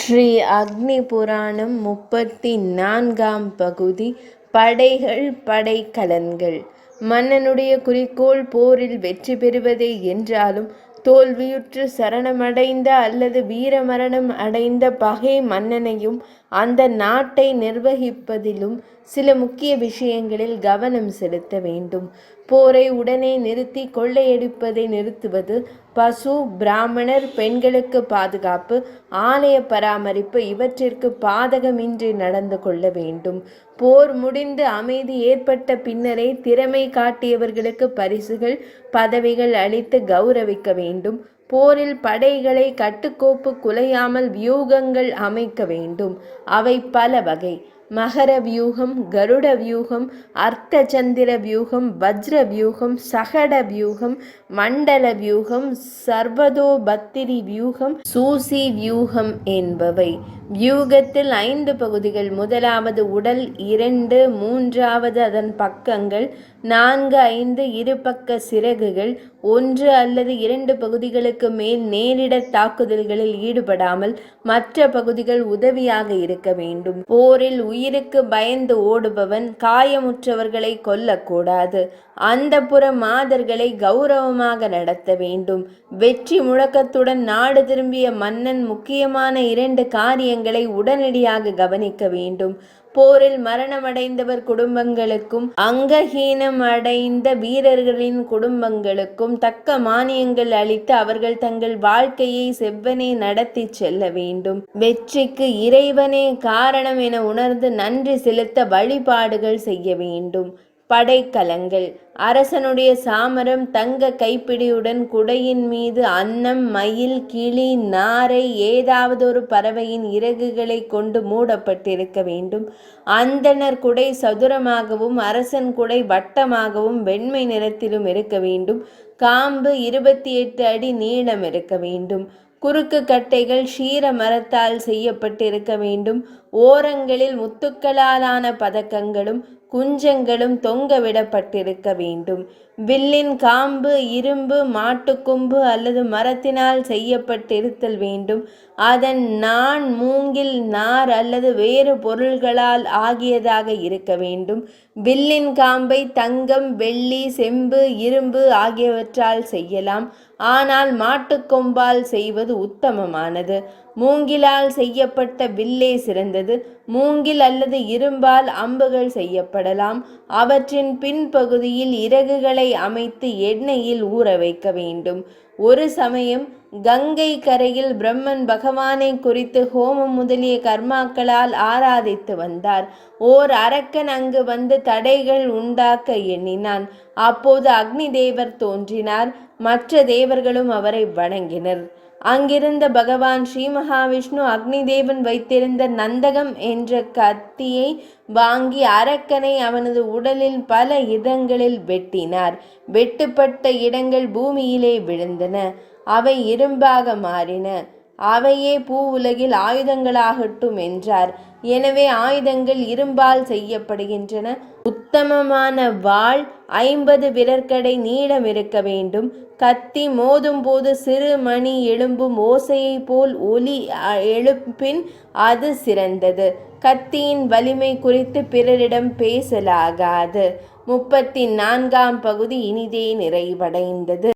ஸ்ரீ அக்னி புராணம் 34ஆம் பகுதி. படைகள் படைக்கலன்கள். மன்னனுடைய குறிக்கோள் போரில் வெற்றி பெறுவதே என்றாலும் தோல்வியுற்று சரணமடைந்த அல்லது வீரமரணம் அடைந்த பகை மன்னனையும் அந்த நாட்டை நிர்வகிப்பதிலும் சில முக்கிய விஷயங்களில் கவனம் செலுத்த வேண்டும். போரை உடனே நிறுத்தி கொள்ளையடிப்பதை நிறுத்துவது, பசு பிராமணர், பெண்களுக்கு பாதுகாப்பு, ஆலய பராமரிப்பு இவற்றிற்கு பாதகமின்றி நடந்து கொள்ள வேண்டும். போர் முடிந்து அமைதி ஏற்பட்ட பின்னரே திறமை காட்டியவர்களுக்கு பரிசுகள் பதவிகள் அளித்து கௌரவிக்க வேண்டும். போரில் படைகளை கட்டுக்கோப்பு குலையாமல் வியூகங்கள் அமைக்க வேண்டும். அவை பல வகை: மகர வியூகம், கருட வியூகம், அர்த்த சந்திர வியூகம், வஜ்ர வியூகம், சகட வியூகம், மண்டல வியூகம், சர்வதோபத்திரி வியூகம், சூசி வியூகம் என்பவை. வியூகத்தில் 5 பகுதிகள். முதலாவது உடல், 2, 3வது அதன் பக்கங்கள், 4, 5 இருபக்க சிறகுகள். 1 அல்லது 2 பகுதிகளுக்கு மேல் நேரிட தாக்குதல்களில் ஈடுபடாமல் மற்ற பகுதிகள் உதவியாக இருக்க வேண்டும். போரில் உயிருக்கு பயந்து ஓடுபவன் காயமுற்றவர்களை கொல்லக்கூடாது. அந்தப்புற மாதர்களை கௌரவமாக நடத்த வேண்டும். வெற்றி முழக்கத்துடன் நாடு திரும்பிய மன்னன் முக்கியமான 2 காரியங்களை உடனடியாக கவனிக்க வேண்டும். போரில் மரணமடைந்தவர் குடும்பங்களுக்கும் அங்கஹீனம் அடைந்த வீரர்களின் குடும்பங்களுக்கும் தக்க மானியங்கள் அளித்து அவர்கள் தங்கள் வாழ்க்கையை செவ்வனே நடத்தி செல்ல வேண்டும். வெற்றிக்கு இறைவனே காரணம் என உணர்ந்து நன்றி செலுத்த வழிபாடுகள் செய்ய வேண்டும். படைக்கலங்கள். அரசனுடைய சாமரம், தங்க கைப்பிடியுடன் குடையின் மீது அன்னம், மயில், கிளி, நாரை, ஏதாவது ஒரு பறவையின் இறகுகளை கொண்டு மூடப்பட்டிருக்க வேண்டும். அந்தணர் குடை சதுரமாகவும் அரசன் குடை வட்டமாகவும் வெண்மை நிறத்திலும் இருக்க வேண்டும். காம்பு 28 அடி நீளம் இருக்க வேண்டும். குறுக்கு கட்டைகள் ஷீர மரத்தால் செய்யப்பட்டிருக்க வேண்டும். ஓரங்களில் முத்துக்களாலான பதக்கங்களும் குஞ்சங்களும் தொங்க விடப்பட்டிருக்க வேண்டும். வில்லின் காம்பு இரும்பு, மாட்டுக்கொம்பு அல்லது மரத்தினால் செய்யப்பட்டிருத்தல் வேண்டும். அதன் நாண் மூங்கில், நார் அல்லது வேறு பொருள்களால் ஆகியதாக இருக்க வேண்டும். வில்லின் காம்பை தங்கம், வெள்ளி, செம்பு, இரும்பு ஆகியவற்றால் செய்யலாம். ஆனால் மாட்டுக்கொம்பால் செய்வது உத்தமமானது. மூங்கிலால் செய்யப்பட்ட வில்லே சிறந்தது. மூங்கில் அல்லது இரும்பால் அம்புகள் செய்யப்படலாம். அவற்றின் பின்பகுதியில் இறகுகளை அமைத்து எண்ணெயில் ஊற வைக்க வேண்டும். ஒரு சமயம் கங்கை கரையில் பிரம்மன் பகவானை குறித்து ஹோமம் முதலிய கர்மாக்களால் ஆராதித்து வந்தார். ஓர் அரக்கன் அங்கு வந்து தடைகள் உண்டாக்க எண்ணினான். அப்போது அக்னி தேவர் தோன்றினார். மற்ற தேவர்களும் அவரை வணங்கினர். அங்கிருந்த பகவான் ஸ்ரீ மகாவிஷ்ணு அக்னி தேவன் வைத்திருந்த நந்தகம் என்ற கத்தியை வாங்கி அரக்கனை அவனது உடலில் பல இடங்களில் வெட்டினார். வெட்டுப்பட்ட இடங்கள் பூமியிலே விழுந்தன. அவை இரும்பாக மாறின. அவையே பூ உலகில் ஆயுதங்களாகட்டும் என்றார். எனவே ஆயுதங்கள் இரும்பால் செய்யப்படுகின்றன. உத்தமமான வாள் 50 விரற்கடை நீளம் இருக்க வேண்டும். கத்தி மோதும் போது சிறு மணி எழும்பும் ஓசையை போல் ஒலி எழுப்பின் அது சிறந்தது. கத்தியின் வலிமை குறித்து பிறரிடம் பேசலாகாது. 34ஆம் பகுதி இனிதே நிறைவடைந்தது.